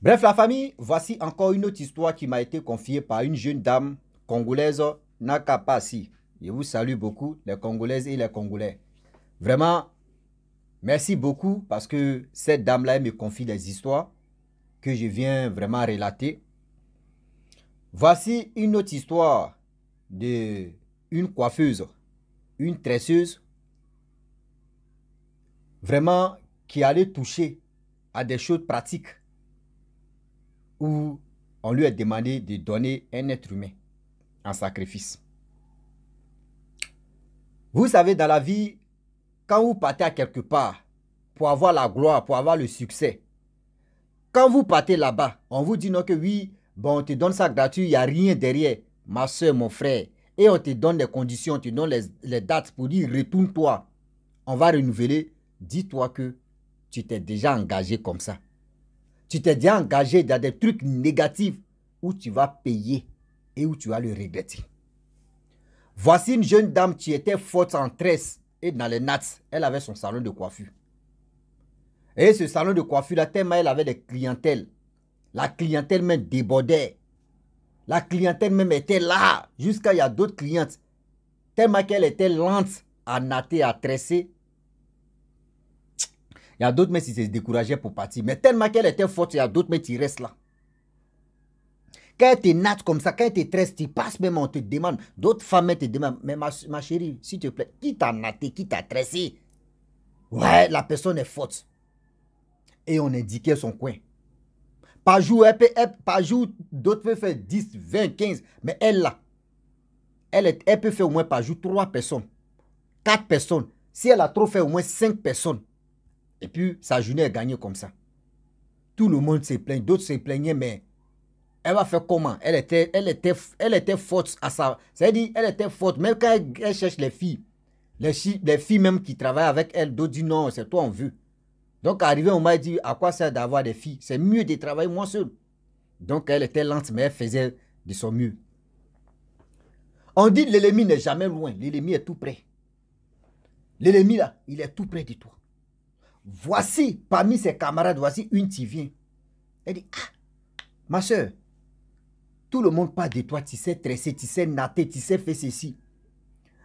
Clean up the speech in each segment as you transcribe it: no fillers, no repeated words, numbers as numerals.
Bref, la famille, voici encore une autre histoire qui m'a été confiée par une jeune dame congolaise, Nakapasi. Je vous salue beaucoup, les Congolaises et les Congolais. Vraiment, merci beaucoup parce que cette dame-là, elle me confie des histoires que je viens vraiment relater. Voici une autre histoire de une coiffeuse, une tresseuse, vraiment qui allait toucher à des choses pratiques où on lui a demandé de donner un être humain en sacrifice. Vous savez, dans la vie, quand vous partez à quelque part pour avoir la gloire, pour avoir le succès, quand vous partez là-bas, on vous dit non que oui, bon, on te donne ça gratuit, il n'y a rien derrière, ma soeur, mon frère. Et on te donne les conditions, on te donne les dates pour dire retourne-toi. On va renouveler. Dis-toi que tu t'es déjà engagé comme ça. Tu t'es déjà engagé dans des trucs négatifs où tu vas payer et où tu vas le regretter. Voici une jeune dame qui était forte en tresse et dans les nattes. Elle avait son salon de coiffure. Et ce salon de coiffure-là, tellement elle avait des clientèles. La clientèle même débordait. La clientèle même était là. Jusqu'à il y a d'autres clientes. Tellement qu'elle était lente à natter, à tresser. Il y a d'autres mais qui se décourageaient pour partir. Mais tellement qu'elle était forte, il y a d'autres mais qui restent là. Quand elle te natte comme ça, quand elle te tresse, tu passes même, on te demande. D'autres femmes te demandent, mais ma chérie, s'il te plaît, qui t'a natté, qui t'a tressé? Ouais, la personne est forte. Et on indiquait son coin. Par jour, par jour, d'autres peuvent faire 10, 20, 15. Mais elle là, elle peut faire au moins par jour 3 personnes, 4 personnes. Si elle a trop fait au moins 5 personnes. Et puis, sa journée est gagnée comme ça. Tout le monde se plaint, d'autres se plaignaient, mais elle va faire comment? Elle était forte à ça. C'est-à-dire, elle était forte. Même quand elle cherche les filles même qui travaillent avec elle, d'autres disent non, c'est toi on veut. Donc, arrivé, on m'a dit, à quoi ça d'avoir des filles? C'est mieux de travailler moi seul. Donc, elle était lente, mais elle faisait de son mieux. On dit l'ennemi n'est jamais loin. L'ennemi est tout près. L'ennemi, là, il est tout près de toi. Voici, parmi ses camarades, voici une qui vient. Elle dit, ah, ma soeur, tout le monde parle de toi, tu sais tresser, tu sais natter, tu sais faire ceci.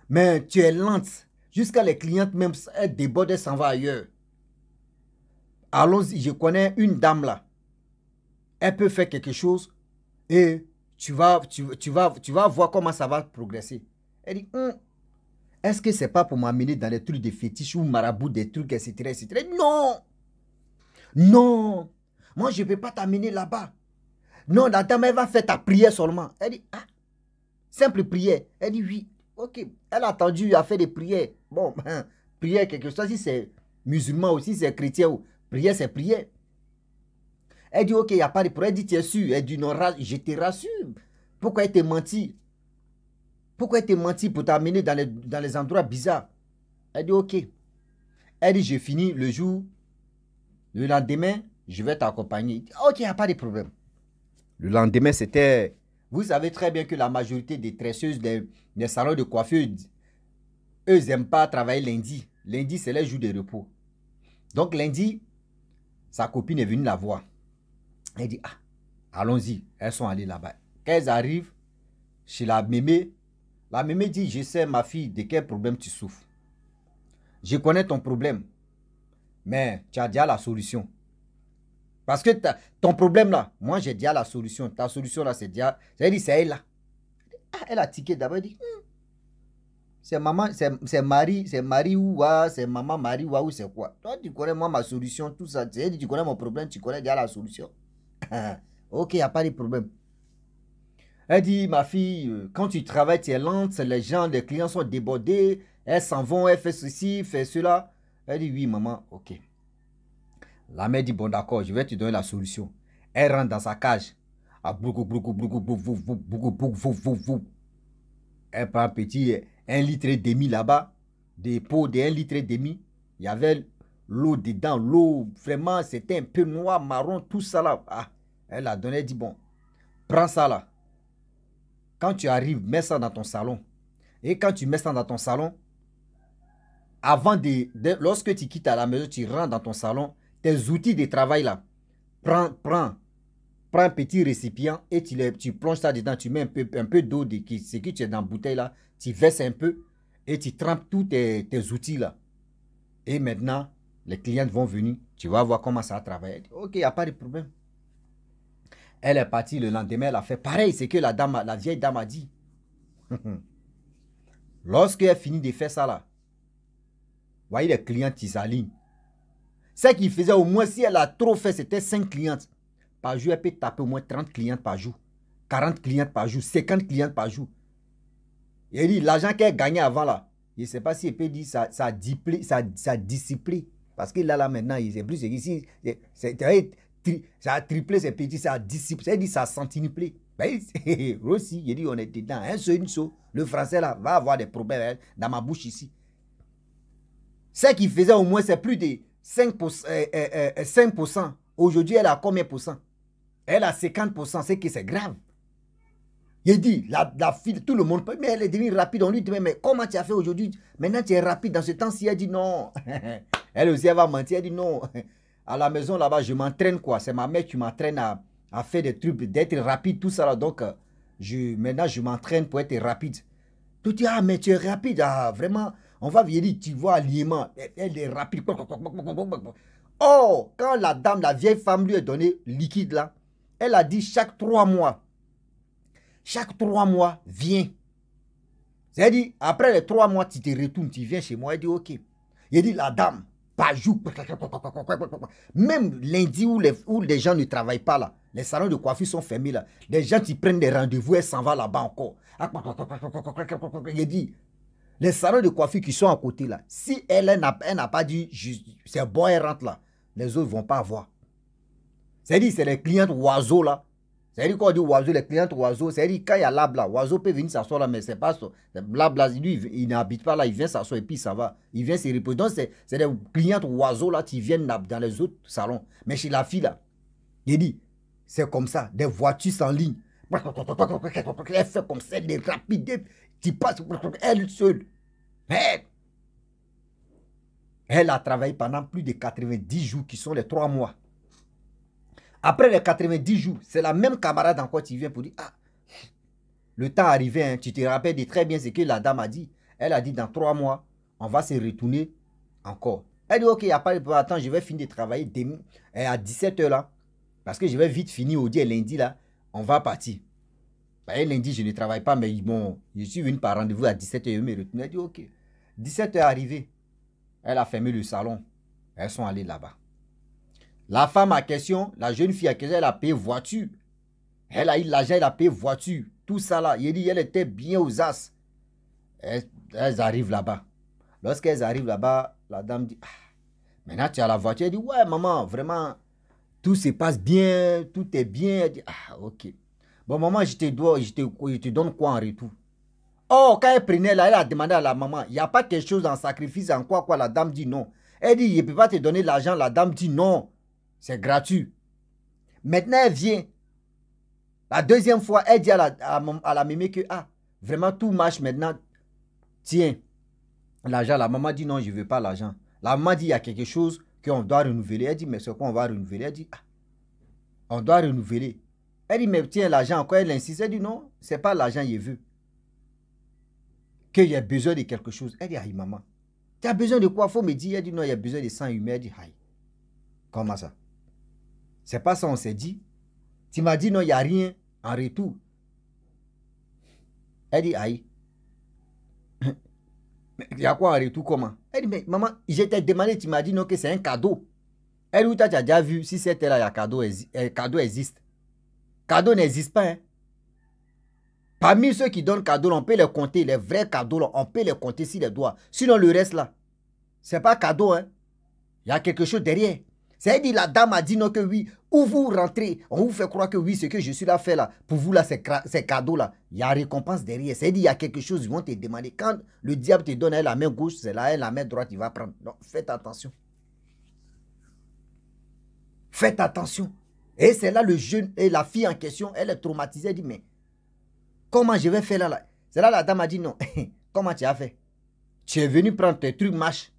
Mais tu es lente. Jusqu'à les clientes même, elles débordent, elles s'en vont ailleurs. Allons-y, je connais une dame là. Elle peut faire quelque chose et tu vas voir comment ça va progresser. Elle dit, est-ce que c'est pas pour m'amener dans les trucs de fétiche ou marabout, des trucs, etc., etc. Non! Non! Moi, je ne peux pas t'amener là-bas. Non, la dame, elle va faire ta prière seulement. Elle dit, ah, simple prière. Elle dit, oui, ok. Elle a attendu, elle a fait des prières. Bon, prière, quelque chose, si c'est musulman aussi, c'est chrétien, prière, c'est prière. Elle dit, ok, il n'y a pas de problème. Elle dit, tu es sûr? Elle dit, non, je te rassure. Pourquoi elle te menti? Pourquoi elle te menti pour t'amener dans les endroits bizarres? Elle dit, ok. Elle dit, je finis le jour. Le lendemain, je vais t'accompagner. Ok, il n'y a pas de problème. Le lendemain, c'était... Vous savez très bien que la majorité des tresseuses des salons de coiffure, eux n'aiment pas travailler lundi. Lundi, c'est le jour de repos. Donc lundi, sa copine est venue la voir. Elle dit, ah, allons-y. Elles sont allées là-bas. Quand elles arrivent chez la mémé dit, je sais ma fille de quel problème tu souffres. Je connais ton problème. Mais tu as déjà la solution. Parce que ton problème là, moi j'ai déjà la solution. Ta solution là, c'est déjà... C'est-à-dire, c'est elle là. Ah, elle a tiqué d'abord, elle dit, c'est maman, c'est Marie ou c'est maman Marie ou c'est quoi? Toi, tu connais moi ma solution, tout ça. Tu connais mon problème, tu connais déjà la solution. Ok, il n'y a pas de problème. Elle dit, ma fille, quand tu travailles, tu es lente, les gens, les clients sont débordés, elles s'en vont, elles font ceci, font cela. Elle dit, oui, maman, ok. La mère dit, bon, d'accord, je vais te donner la solution. Elle rentre dans sa cage. Elle prend un petit 1 litre et demi là-bas, des pots de 1 litre et demi. Il y avait l'eau dedans, l'eau, vraiment, c'était un peu noir, marron, tout ça là. Ah, elle a donné, elle dit, bon, prends ça là. Quand tu arrives, mets ça dans ton salon. Et quand tu mets ça dans ton salon, lorsque tu quittes à la maison, tu rentres dans ton salon, tes outils de travail là, prends prends un petit récipient et tu plonges ça dedans, tu mets un peu d'eau, ce que tu es dans la bouteille là, tu verses un peu et tu trempes tous tes outils là. Et maintenant, les clients vont venir, tu vas voir comment ça travaille. Elle dit, ok, il n'y a pas de problème. Elle est partie le lendemain, elle a fait pareil, c'est que la vieille dame a dit. Lorsqu'elle finit de faire ça là, voyez les clients qui s'alignent. Ce qu'il faisait au moins, si elle a trop fait, c'était 5 clientes. Par jour, elle peut taper au moins 30 clientes par jour, 40 clientes par jour, 50 clientes par jour. Il dit, l'argent qu'elle gagnait avant là, je ne sais pas si elle peut dire ça discipline. Parce que là maintenant, il sait plus ce qu'ici, ça a triplé ses petits, ça a discipliné, ça dit ça a centuplé. Ben, aussi, il dit, on est dedans, un seul, une seule. Le français là va avoir des problèmes dans ma bouche ici. Ce qu'il faisait au moins, c'est plus de 5%. 5%. Aujourd'hui, elle a combien pour cent? Elle a 50%, c'est que c'est grave. Il dit, la fille, tout le monde, mais elle est devenue rapide. On lui dit, mais comment tu as fait aujourd'hui? Maintenant, tu es rapide dans ce temps-ci. Elle dit non. Elle aussi, elle va mentir. Elle dit non. À la maison, là-bas, je m'entraîne quoi. C'est ma mère qui m'entraîne à faire des trucs, d'être rapide, tout ça. Là. Donc, maintenant, je m'entraîne pour être rapide. Tout dit, ah, mais tu es rapide. Ah, vraiment, on va venir, tu vois, alliément. Elle est rapide. Oh, quand la dame, la vieille femme lui a donné liquide là, elle a dit chaque 3 mois. Chaque 3 mois, viens. C'est-à-dire, après les 3 mois, tu te retournes, tu viens chez moi. Elle dit, ok. Il dit, la dame, par jour. Même lundi où les gens ne travaillent pas là, les salons de coiffure sont fermés là. Les gens qui prennent des rendez-vous, elle s'en va là-bas encore. Il dit, les salons de coiffure qui sont à côté là, si elle n'a pas dit, c'est bon, elle rentre là, les autres ne vont pas voir. C'est-à-dire, c'est les clientes oiseaux là. C'est-à-dire qu'on dit oiseau, les clientes oiseaux, c'est-à-dire quand il y a l'arbre là, oiseau peut venir s'asseoir là, mais c'est pas ça. L'arbre là, lui, il n'habite pas là, il vient s'asseoir et puis ça va. Il vient se reposer. Donc c'est des clientes oiseaux là qui viennent dans les autres salons. Mais chez la fille là, il dit, c'est comme ça, des voitures sans ligne. Elle fait comme ça, des rapides, tu passes, elle seule. Elle a travaillé pendant plus de 90 jours qui sont les 3 mois. Après les 90 jours, c'est la même camarade encore qui vient pour dire, ah, le temps arrivé, hein, tu te rappelles de très bien ce que la dame a dit. Elle a dit, dans 3 mois, on va se retourner encore. Elle dit, ok, il n'y a pas de attends, je vais finir de travailler à 17 h là, parce que je vais vite finir au et lundi là, on va partir. Ben, lundi, je ne travaille pas, mais bon, je suis venu par rendez-vous à 17 h, je me retourne. Elle dit, ok. 17 h arrivé, elle a fermé le salon. Elles sont allées là-bas. La femme à question, la jeune fille à question, elle a payé voiture. Elle a eu l'argent, elle a payé voiture. Tout ça là, il dit, elle était bien aux as. Elles arrivent là-bas. Lorsqu'elles arrivent là-bas, la dame dit, ah, maintenant tu as la voiture. Elle dit, ouais maman, vraiment, tout se passe bien, tout est bien. Elle dit, ah ok. Bon maman, je te donne quoi en retour? Oh, quand elle prenait là, elle a demandé à la maman, il n'y a pas quelque chose en sacrifice, en quoi, la dame dit non. Elle dit, je ne peux pas te donner l'argent, la dame dit non. C'est gratuit. Maintenant, elle vient. La deuxième fois, elle dit à la mémé que, ah, vraiment, tout marche maintenant. Tiens, l'argent. La maman dit, non, je ne veux pas l'argent. La maman dit, il y a quelque chose qu'on doit renouveler. Elle dit, mais c'est quoi on va renouveler? Elle dit, ah, on doit renouveler. Elle dit, mais tiens, l'argent, encore, elle insiste. Elle dit, non, ce n'est pas l'argent, je veux. Qu'il y a besoin de quelque chose. Elle dit, aïe, maman, tu as besoin de quoi? Il faut me dire. Elle dit, non, il y a besoin de sang humain. Elle dit, aïe. Comment ça? C'est pas ça, on s'est dit. Tu m'as dit non, il n'y a rien en retour. Elle dit, aïe. Il y a quoi en retour, comment? Elle dit, mais maman, je t'ai demandé, tu m'as dit non, que c'est un cadeau. Elle dit, tu as déjà vu si c'était là, il y a cadeau existe. Cadeau n'existe pas. Hein? Parmi ceux qui donnent cadeau, on peut les compter. Les vrais cadeaux, là, on peut les compter si les doigts. Sinon, le reste là, c'est pas cadeau. Hein? Il y a quelque chose derrière. C'est-à-dire, la dame a dit non que oui, où vous rentrez, on vous fait croire que oui, ce que je suis là fait là, pour vous là, c'est cadeau là, il y a récompense derrière. C'est-à-dire, il y a quelque chose, ils vont te demander. Quand le diable te donne la main gauche, c'est là, la main droite, il va prendre. Donc, faites attention. Faites attention. Et c'est là le jeune, et la fille en question, elle est traumatisée, elle dit, mais comment je vais faire là? C'est là la dame a dit non. Comment tu as fait? Tu es venu prendre tes trucs, marche.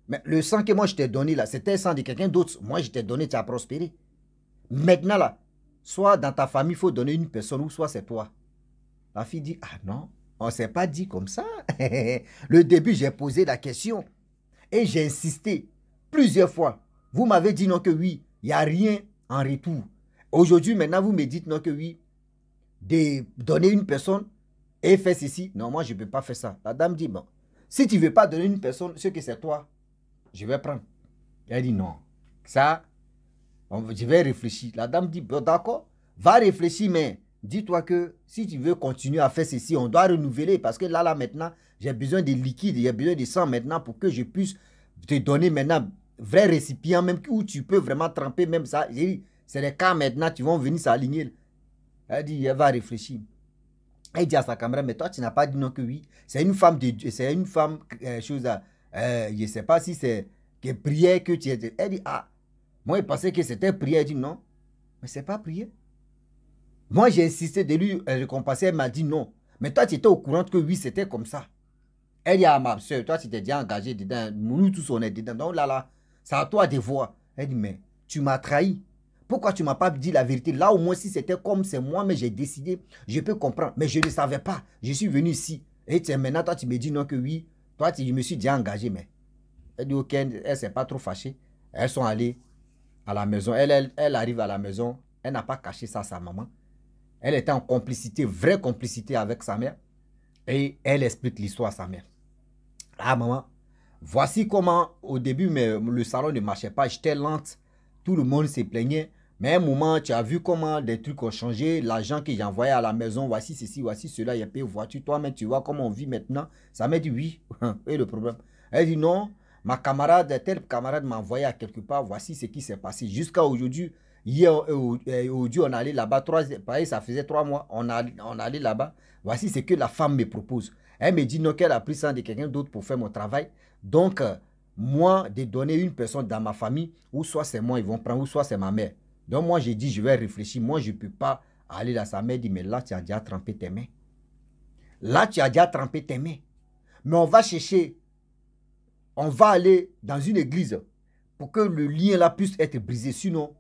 Mais le sang que moi je t'ai donné là, c'était le sang de quelqu'un d'autre. Moi je t'ai donné, tu as prospéré. Maintenant là, soit dans ta famille, il faut donner une personne, ou soit c'est toi. La fille dit, ah non, on ne s'est pas dit comme ça. Le début, j'ai posé la question et j'ai insisté plusieurs fois. Vous m'avez dit non que oui, il n'y a rien en retour. Aujourd'hui, maintenant, vous me dites non que oui, de donner une personne et faire ceci. Non, moi, je ne peux pas faire ça. La dame dit, bon, si tu ne veux pas donner une personne, ce que c'est toi, je vais prendre. Elle dit non. Ça, je vais réfléchir. La dame dit, bon, d'accord, va réfléchir, mais dis-toi que si tu veux continuer à faire ceci, on doit renouveler parce que là, maintenant, j'ai besoin de liquide, j'ai besoin de sang maintenant pour que je puisse te donner maintenant vrai récipient même où tu peux vraiment tremper même ça. J'ai dit, c'est les cas maintenant, tu vas venir s'aligner. Elle dit, elle va réfléchir. Elle dit à sa camarade, mais toi, tu n'as pas dit non que oui. C'est une femme de Dieu, c'est une femme, chose à, je ne sais pas si c'est que prière que tu es. Elle dit, ah, moi, je pensais que c'était prière. Elle dit, non, mais c'est pas prière. Moi, j'ai insisté de lui récompenser. Elle m'a dit non. Mais toi, tu étais au courant que oui, c'était comme ça. Elle dit à ma soeur, toi, tu t'es déjà engagé dedans. Nous tous, on est dedans. Donc là, c'est à toi de voir. Elle dit, mais tu m'as trahi. Pourquoi tu ne m'as pas dit la vérité? Là, au moins, si c'était comme c'est moi, mais j'ai décidé, je peux comprendre. Mais je ne savais pas. Je suis venu ici. Et maintenant, toi, tu me dis non que oui. Toi, je me suis déjà engagé, mais. Elle dit, ok, elle ne s'est pas trop fâchée. Elles sont allées à la maison. Elle arrive à la maison. Elle n'a pas caché ça à sa maman. Elle était en complicité, vraie complicité avec sa mère. Et elle explique l'histoire à sa mère. Ah, maman, voici comment, au début, le salon ne marchait pas. J'étais lente. Tout le monde se plaignait. Mais à un moment, tu as vu comment des trucs ont changé. L'argent que j'ai envoyé à la maison, voici ceci, voici cela. Il y a payé voiture. Toi-même, tu vois comment on vit maintenant. Ça m'a dit oui. Et le problème. Elle dit non. Ma camarade, tel camarade m'a envoyé à quelque part. Voici ce qui s'est passé. Jusqu'à aujourd'hui, hier, aujourd'hui, on allait là-bas. Pareil, ça faisait 3 mois. On allait là-bas. Voici ce que la femme me propose. Elle me dit non, qu'elle a pris ça de quelqu'un d'autre pour faire mon travail. Donc, moi, de donner une personne dans ma famille, ou soit c'est moi, ils vont prendre, ou soit c'est ma mère. Donc, moi, j'ai dit, je vais réfléchir. Moi, je ne peux pas aller dans sa mère. Dit, mais là, tu as déjà trempé tes mains. Là, tu as déjà trempé tes mains. Mais on va chercher, on va aller dans une église pour que le lien là puisse être brisé. Sinon,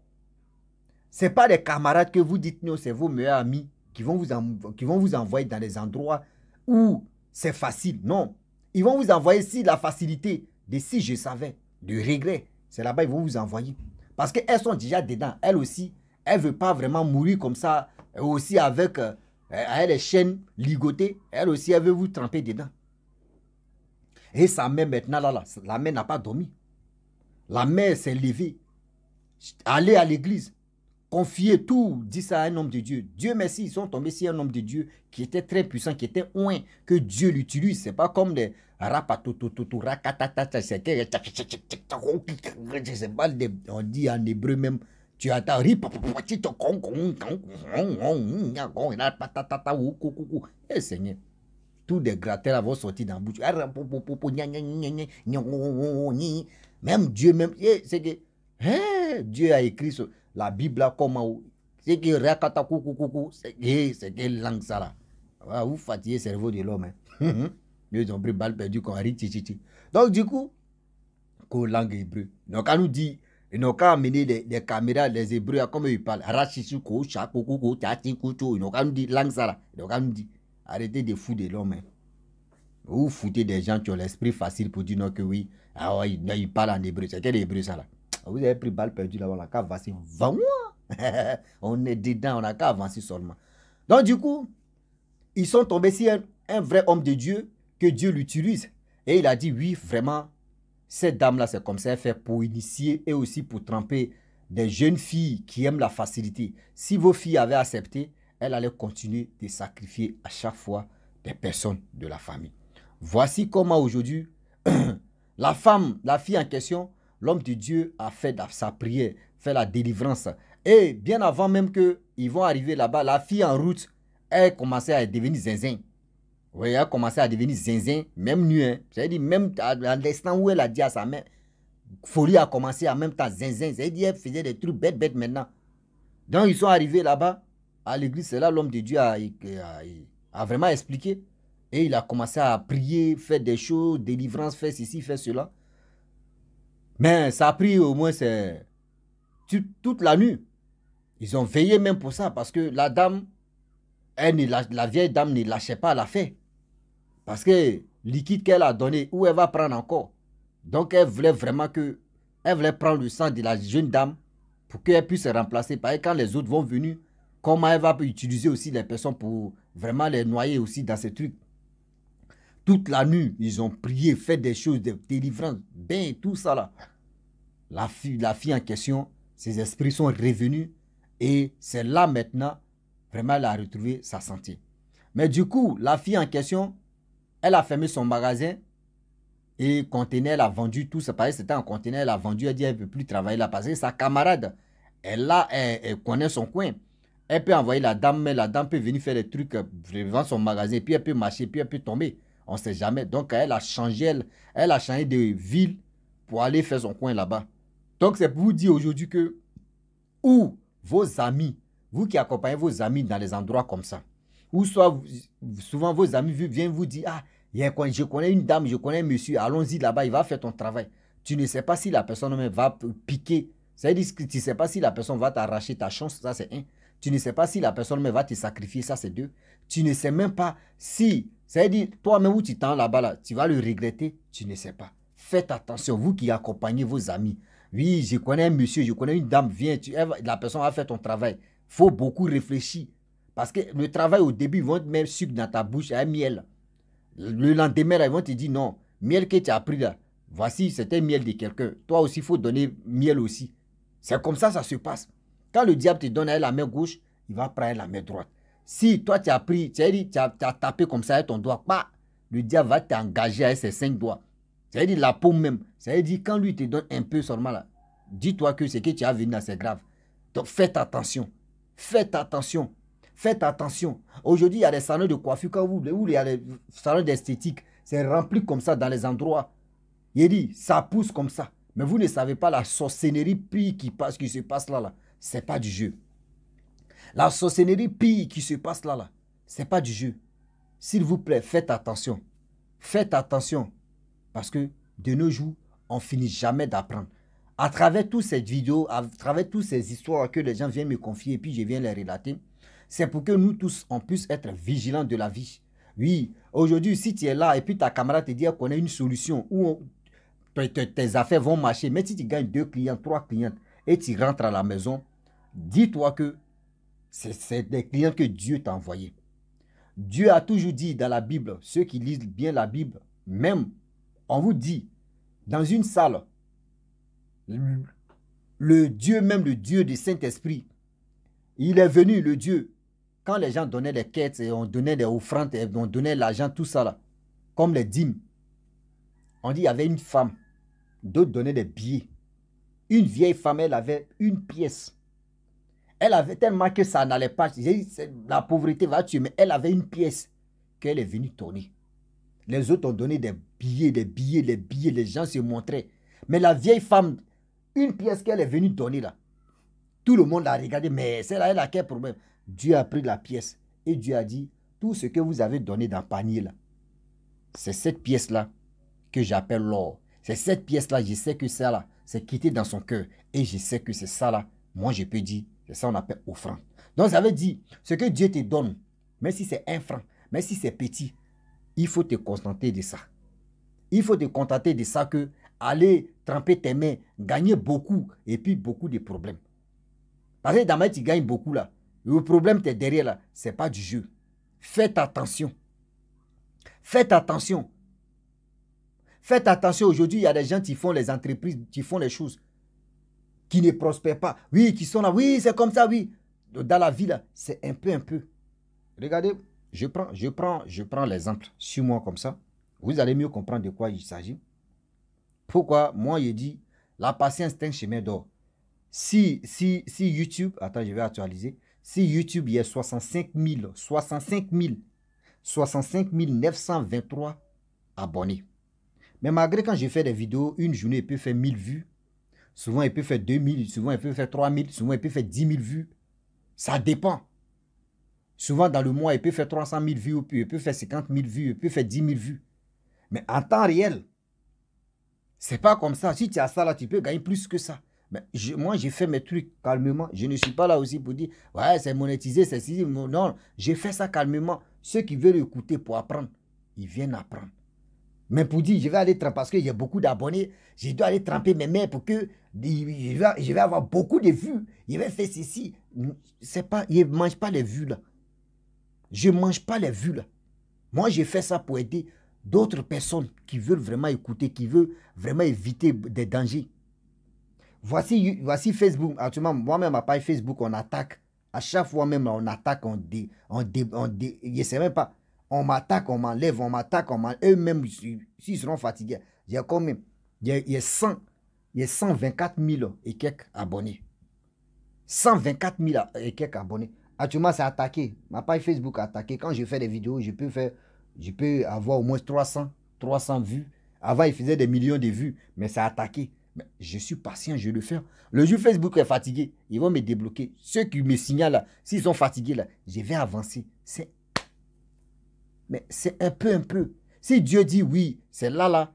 ce n'est pas des camarades que vous dites, non, c'est vos meilleurs amis qui vont vous envoyer dans des endroits où c'est facile. Non, ils vont vous envoyer si la facilité de si je savais, de regret. C'est là-bas ils vont vous envoyer. Parce qu'elles sont déjà dedans. Elles aussi, elles ne veulent pas vraiment mourir comme ça. Aussi avec les chaînes ligotées. Elles aussi, elles veulent vous tremper dedans. Et sa mère maintenant, là, la mère n'a pas dormi. La mère s'est levée. Aller à l'église. Confier tout, dit ça à un homme de Dieu. Dieu merci, ils sont tombés sur un homme de Dieu qui était très puissant, qui était oint, que Dieu l'utilise. C'est pas comme des rapatotototo, rakatata, c'est pas on dit en hébreu même, tu attends, eh Seigneur, tous des gratteurs vont sortir dans la bouche. Même Dieu, même, c'est que Dieu a écrit sur la Bible là, comment c'est que rakata coucou, c'est que langue ça là. Vous fatiguez le cerveau de l'homme. Ils ont pris balle perdue comme donc du coup, qu'au langue hébreu. Donc on nous dit, ils n'ont qu'à amener les caméras, les hébreux, comme ils parlent. Rachichuko, chakoko, tatikucho, ils n'ont qu'à nous dire langue ça là. Ils n'ont qu'à nous dire, arrêtez de foutre de l'homme. Vous foutez des gens qui ont l'esprit facile pour dire non que oui. Ah ouais, ils parlent en hébreu. C'est quel hébreu ça là? Vous avez pris balle perdue là, on n'a qu'à avancer. 20 mois. On est dedans, on n'a qu'à avancer seulement. Donc du coup, ils sont tombés sur un vrai homme de Dieu, que Dieu l'utilise. Et il a dit, oui, vraiment, cette dame-là, c'est comme ça, elle fait pour initier et aussi pour tremper des jeunes filles qui aiment la facilité. Si vos filles avaient accepté, elle allait continuer de sacrifier à chaque fois des personnes de la famille. Voici comment aujourd'hui, la femme, la fille en question, l'homme de Dieu a fait sa prière, fait la délivrance. Et bien avant même qu'ils vont arriver là-bas, la fille en route, elle commençait à devenir zinzin. Oui, elle a commencé à devenir zinzin, même nuit. Hein. C'est-à-dire, même à l'instant où elle a dit à sa mère, folie a commencé en même temps, zinzin. C'est-à-dire, elle faisait des trucs bêtes maintenant. Donc, ils sont arrivés là-bas, à l'église. C'est là l'homme de Dieu a vraiment expliqué. Et il a commencé à prier, faire des choses, délivrance, faire ceci, faire cela. Mais ça a pris au moins toute la nuit. Ils ont veillé même pour ça parce que la dame, la vieille dame ne lâchait pas l'affaire. Parce que liquide qu'elle a donné, où elle va prendre encore. Donc elle voulait vraiment elle voulait prendre le sang de la jeune dame pour qu'elle puisse se remplacer. Parce que quand les autres vont venir, comment elle va utiliser aussi les personnes pour vraiment les noyer aussi dans ces trucs. Toute la nuit, ils ont prié, fait des choses de délivrance, ben tout ça là. La fille en question, ses esprits sont revenus et c'est là maintenant, vraiment elle a retrouvé sa santé. Mais du coup, la fille en question, elle a fermé son magasin et conteneur, elle a vendu tout ça. Pareil, c'était un conteneur, elle a vendu, elle dit elle ne peut plus travailler là parce que sa camarade, elle connaît son coin. Elle peut envoyer la dame, mais la dame peut venir faire des trucs devant son magasin, puis elle peut marcher, puis elle peut tomber. On ne sait jamais. Donc, elle a changé de ville pour aller faire son coin là-bas. Donc, c'est pour vous dire aujourd'hui que, ou vos amis, vous qui accompagnez vos amis dans les endroits comme ça, ou soit souvent vos amis viennent vous dire, ah, je connais une dame, je connais un monsieur, allons-y là-bas, il va faire ton travail. Tu ne sais pas si la personne même va piquer. C'est-à-dire que tu ne sais pas si la personne va t'arracher ta chance, ça c'est un. Tu ne sais pas si la personne même va te sacrifier, ça c'est deux. Tu ne sais même pas si, c'est-à-dire toi-même où tu t'en là-bas, là, tu vas le regretter, tu ne sais pas. Faites attention, vous qui accompagnez vos amis. Oui, je connais un monsieur, je connais une dame, viens, la personne va faire ton travail. Il faut beaucoup réfléchir. Parce que le travail au début, ils vont te mettre sucre dans ta bouche, un miel. Le lendemain, là, ils vont te dire non, miel que tu as pris là, voici, c'était miel de quelqu'un. Toi aussi, il faut donner miel aussi. C'est comme ça se passe. Quand le diable te donne à la main gauche, il va prendre la main droite. Si toi, tu as pris, tu as tapé comme ça avec ton doigt, bah, le diable va t'engager avec ses 5 doigts. C'est-à-dire la paume même. C'est-à-dire quand lui te donne un peu seulement là, dis-toi que ce que tu as venu là, c'est grave. Donc faites attention. Faites attention. Faites attention. Aujourd'hui, il y a des salons de coiffure, quand où il y a des salons d'esthétique. C'est rempli comme ça dans les endroits. Il dit, ça pousse comme ça. Mais vous ne savez pas la sorcellerie pire qui se passe là. Ce n'est pas du jeu. La sorcellerie pire qui se passe là. Ce n'est pas du jeu. S'il vous plaît, faites attention. Faites attention. Parce que de nos jours, on finit jamais d'apprendre. À travers toutes ces vidéos, à travers toutes ces histoires que les gens viennent me confier et puis je viens les relater, c'est pour que nous tous, on puisse être vigilants de la vie. Oui, aujourd'hui, si tu es là et puis ta camarade te dit qu'on a une solution où tes affaires vont marcher, mais si tu gagnes 2 clients, 3 clients et tu rentres à la maison, dis-toi que c'est des clients que Dieu t'a envoyés. Dieu a toujours dit dans la Bible, ceux qui lisent bien la Bible, même, on vous dit, dans une salle, le Dieu, même le Dieu du Saint-Esprit, il est venu, le Dieu, quand les gens donnaient des quêtes et on donnait des offrandes et on donnait l'argent, tout ça là, comme les dîmes, on dit il y avait une femme, d'autres donnaient des billets. Une vieille femme, elle avait une pièce. Elle avait tellement que ça n'allait pas. La pauvreté va tuer, mais elle avait une pièce qu'elle est venue tourner. Les autres ont donné des billets, des billets, des billets. Les gens se montraient. Mais la vieille femme, une pièce qu'elle est venue donner là, tout le monde l'a regardé. Mais celle-là, elle a quel problème? Dieu a pris la pièce et Dieu a dit, tout ce que vous avez donné dans le panier là, c'est cette pièce-là que j'appelle l'or. C'est cette pièce-là, je sais que ça là, c'est quitté dans son cœur. Et je sais que c'est ça là, moi je peux dire, c'est ça qu'on appelle offrande. Donc ça veut dire, ce que Dieu te donne, même si c'est 1 franc, même si c'est petit, il faut te contenter de ça. Il faut te contenter de ça que aller tremper tes mains, gagner beaucoup et puis beaucoup de problèmes. Parce que dans tu gagnes beaucoup là. Le problème t'es derrière là, c'est pas du jeu. Faites attention. Faites attention. Faites attention, aujourd'hui, il y a des gens qui font les entreprises, qui font les choses, qui ne prospèrent pas. Oui, qui sont là, oui, c'est comme ça, oui. Dans la vie, là, c'est un peu. Regardez, je prends l'exemple sur moi comme ça. Vous allez mieux comprendre de quoi il s'agit. Pourquoi, moi, je dis, la patience, c'est un chemin d'or. Si YouTube, attends, je vais actualiser. Si YouTube, il y a 65 923 abonnés. Mais malgré quand je fais des vidéos, une journée, il peut faire 1000 vues. Souvent, il peut faire 2000, souvent, il peut faire 3000, souvent, il peut faire 10 000 vues. Ça dépend. Souvent, dans le mois, il peut faire 300 000 vues, ou puis il peut faire 50 000 vues, il peut faire 10 000 vues. Mais en temps réel, c'est pas comme ça. Si tu as ça là, tu peux gagner plus que ça. Mais moi, j'ai fait mes trucs calmement. Je ne suis pas là aussi pour dire, ouais, c'est monétisé, c'est si. Non, j'ai fait ça calmement. Ceux qui veulent écouter pour apprendre, ils viennent apprendre. Mais pour dire, je vais aller tremper, parce que j'ai beaucoup d'abonnés, je dois aller tremper mes mains pour que je vais avoir beaucoup de vues. Je vais faire ceci. C'est pas, je ne mange pas les vues là. Je ne mange pas les vues là. Moi, j'ai fait ça pour aider d'autres personnes qui veulent vraiment écouter, qui veulent vraiment éviter des dangers. Voici Facebook. Actuellement, moi-même, ma page Facebook, on attaque. À chaque fois même, on attaque, je ne sais même pas. On m'attaque, on m'enlève, on m'attaque, on m'enlève. Eux-mêmes, s'ils seront fatigués, il y a combien? Il y a 124 000 et quelques abonnés. 124 000 et quelques abonnés. Actuellement, c'est attaqué. Ma page Facebook est attaquée. Quand je fais des vidéos, je peux avoir au moins 300 vues. Avant, il faisait des millions de vues, mais c'est attaqué. Mais je suis patient, je le fais. Le jour Facebook est fatigué, ils vont me débloquer. Ceux qui me signalent là, s'ils sont fatigués là, je vais avancer. Mais c'est un peu. Si Dieu dit oui, c'est là,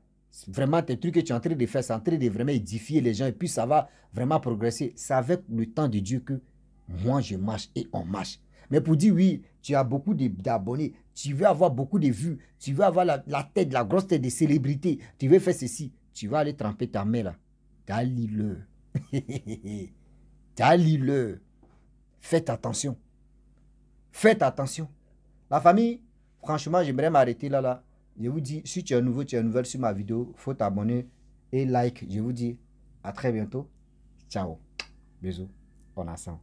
vraiment tes trucs que tu es en train de faire, c'est en train de vraiment édifier les gens et puis ça va vraiment progresser. C'est avec le temps de Dieu que moi je marche et on marche. Mais pour dire oui, tu as beaucoup d'abonnés, tu veux avoir beaucoup de vues, tu veux avoir la grosse tête de célébrité, tu veux faire ceci, tu vas aller tremper ta main là. Talis-le. Talis-le. Faites attention. Faites attention. La famille, franchement, j'aimerais m'arrêter là. Je vous dis, si tu es nouveau, tu es nouvelle sur ma vidéo, il faut t'abonner et like. Je vous dis à très bientôt. Ciao. Bisous. On ensemble.